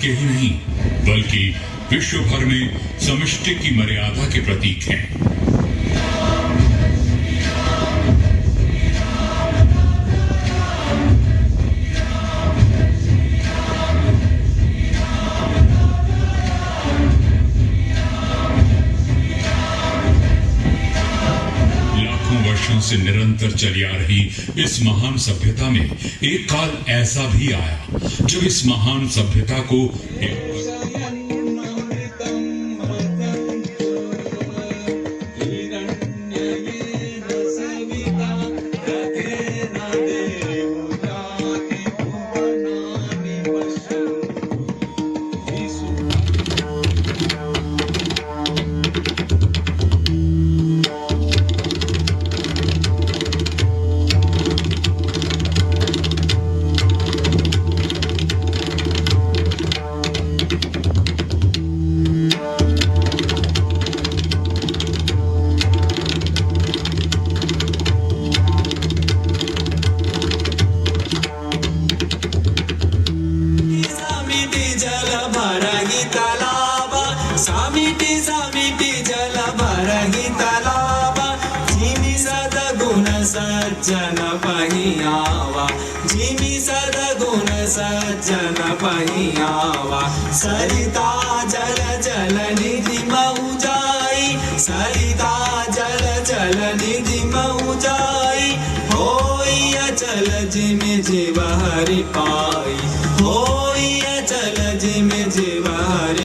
के ही नहीं बल्कि विश्व भर में समष्टि की मर्यादा के प्रतीक हैं। वर्षों से निरंतर चली आ रही इस महान सभ्यता में एक काल ऐसा भी आया जब इस महान सभ्यता को सज्जन पहियावा जिमी सदगुण सज्जन पहियावा सरिता जल